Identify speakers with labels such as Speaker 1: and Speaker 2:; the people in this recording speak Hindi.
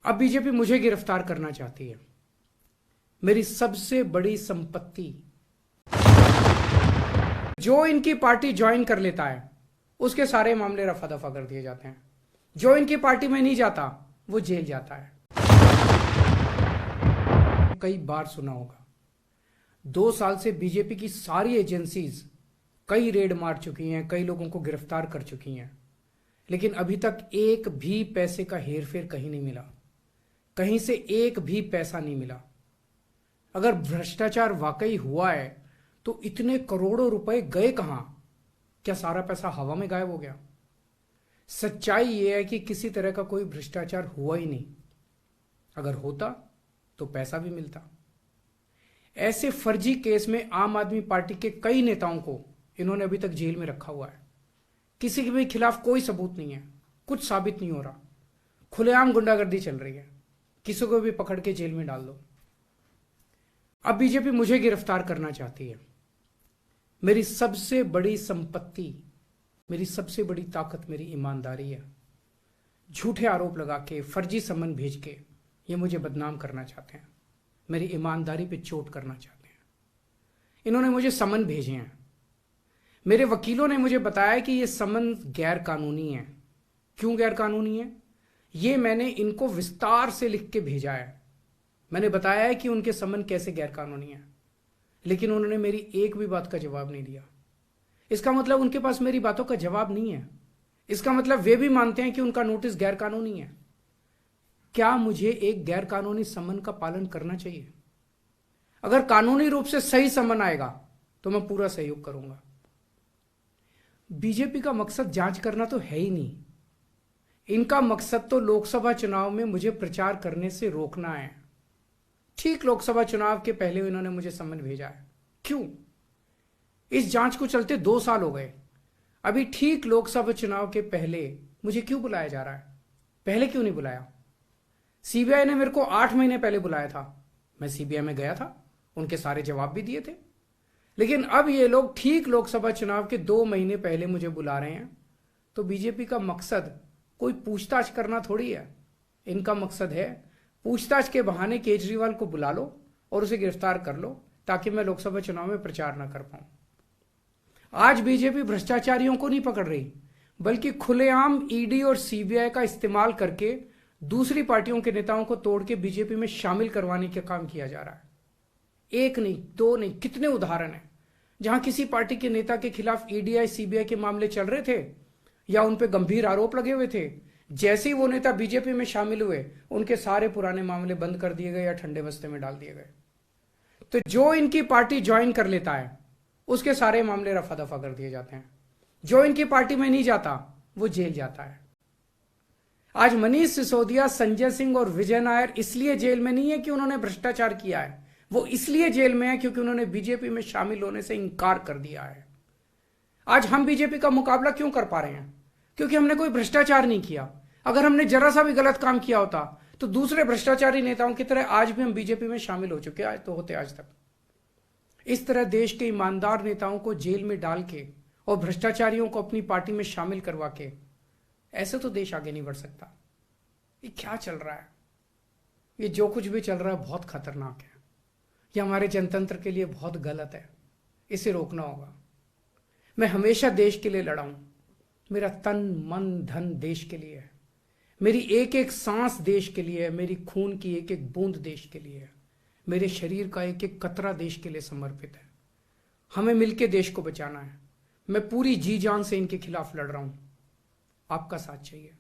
Speaker 1: अब बीजेपी मुझे गिरफ्तार करना चाहती है। मेरी सबसे बड़ी संपत्ति, जो इनकी पार्टी ज्वाइन कर लेता है उसके सारे मामले रफा दफा कर दिए जाते हैं। जो इनकी पार्टी में नहीं जाता वो जेल जाता है। कई बार सुना होगा, 2 साल से बीजेपी की सारी एजेंसीज कई रेड मार चुकी हैं, कई लोगों को गिरफ्तार कर चुकी हैं, लेकिन अभी तक एक भी पैसे का हेरफेर कहीं नहीं मिला, कहीं से एक भी पैसा नहीं मिला। अगर भ्रष्टाचार वाकई हुआ है तो इतने करोड़ों रुपए गए कहां? क्या सारा पैसा हवा में गायब हो गया? सच्चाई यह है कि किसी तरह का कोई भ्रष्टाचार हुआ ही नहीं। अगर होता तो पैसा भी मिलता। ऐसे फर्जी केस में आम आदमी पार्टी के कई नेताओं को इन्होंने अभी तक जेल में रखा हुआ है। किसी के भी खिलाफ कोई सबूत नहीं है, कुछ साबित नहीं हो रहा, खुलेआम गुंडागर्दी चल रही है, किसी को भी पकड़ के जेल में डाल दो। अब बीजेपी मुझे गिरफ्तार करना चाहती है। मेरी सबसे बड़ी संपत्ति, मेरी सबसे बड़ी ताकत मेरी ईमानदारी है। झूठे आरोप लगा के, फर्जी समन भेज के ये मुझे बदनाम करना चाहते हैं, मेरी ईमानदारी पे चोट करना चाहते हैं। इन्होंने मुझे समन भेजे हैं। मेरे वकीलों ने मुझे बताया कि ये समन गैर कानूनी है। क्यों गैर कानूनी है? ये मैंने इनको विस्तार से लिख के भेजा है। मैंने बताया है कि उनके समन कैसे गैर कानूनी है, लेकिन उन्होंने मेरी एक भी बात का जवाब नहीं दिया। इसका मतलब उनके पास मेरी बातों का जवाब नहीं है। इसका मतलब वे भी मानते हैं कि उनका नोटिस गैर कानूनी है। क्या मुझे एक गैर कानूनी समन का पालन करना चाहिए? अगर कानूनी रूप से सही समन आएगा तो मैं पूरा सहयोग करूंगा। बीजेपी का मकसद जांच करना तो है ही नहीं। इनका मकसद तो लोकसभा चुनाव में मुझे प्रचार करने से रोकना है। ठीक लोकसभा चुनाव के पहले इन्होंने मुझे समन भेजा है। क्यों? इस जांच को चलते 2 साल हो गए। अभी ठीक लोकसभा चुनाव के पहले मुझे क्यों बुलाया जा रहा है? पहले क्यों नहीं बुलाया? सीबीआई ने मेरे को 8 महीने पहले बुलाया था। मैं सीबीआई में गया था, उनके सारे जवाब भी दिए थे। लेकिन अब ये लोग ठीक लोकसभा चुनाव के 2 महीने पहले मुझे बुला रहे हैं। तो बीजेपी का मकसद कोई पूछताछ करना थोड़ी है। इनका मकसद है पूछताछ के बहाने केजरीवाल को बुला लो और उसे गिरफ्तार कर लो, ताकि मैं लोकसभा चुनाव में प्रचार ना कर पाऊं। आज बीजेपी भ्रष्टाचारियों को नहीं पकड़ रही, बल्कि खुलेआम ईडी और सीबीआई का इस्तेमाल करके दूसरी पार्टियों के नेताओं को तोड़ के बीजेपी में शामिल करवाने का काम किया जा रहा है। एक नहीं, 2 नहीं, कितने उदाहरण हैं जहां किसी पार्टी के नेता के खिलाफ ईडीआई सीबीआई के मामले चल रहे थे या उन पे गंभीर आरोप लगे हुए थे। जैसे ही वो नेता बीजेपी में शामिल हुए, उनके सारे पुराने मामले बंद कर दिए गए या ठंडे बस्ते में डाल दिए गए। तो जो इनकी पार्टी ज्वाइन कर लेता है उसके सारे मामले रफा दफा कर दिए जाते हैं। जो इनकी पार्टी में नहीं जाता वो जेल जाता है। आज मनीष सिसोदिया, संजय सिंह और विजय नायर इसलिए जेल में नहीं है कि उन्होंने भ्रष्टाचार किया है, वो इसलिए जेल में है क्योंकि उन्होंने बीजेपी में शामिल होने से इंकार कर दिया है। आज हम बीजेपी का मुकाबला क्यों कर पा रहे हैं? क्योंकि हमने कोई भ्रष्टाचार नहीं किया। अगर हमने जरा सा भी गलत काम किया होता तो दूसरे भ्रष्टाचारी नेताओं की तरह आज भी हम बीजेपी में शामिल हो चुके होते आज तक। इस तरह देश के ईमानदार नेताओं को जेल में डाल के और भ्रष्टाचारियों को अपनी पार्टी में शामिल करवा के ऐसे तो देश आगे नहीं बढ़ सकता। ये क्या चल रहा है? ये जो कुछ भी चल रहा है बहुत खतरनाक है। ये हमारे जनतंत्र के लिए बहुत गलत है। इसे रोकना होगा। मैं हमेशा देश के लिए लड़ा हूं। मेरा तन मन धन देश के लिए है। मेरी एक एक सांस देश के लिए है। मेरी खून की एक एक बूंद देश के लिए है। मेरे शरीर का एक एक कतरा देश के लिए समर्पित है। हमें मिलकर देश को बचाना है। मैं पूरी जी जान से इनके खिलाफ लड़ रहा हूं। आपका साथ चाहिए।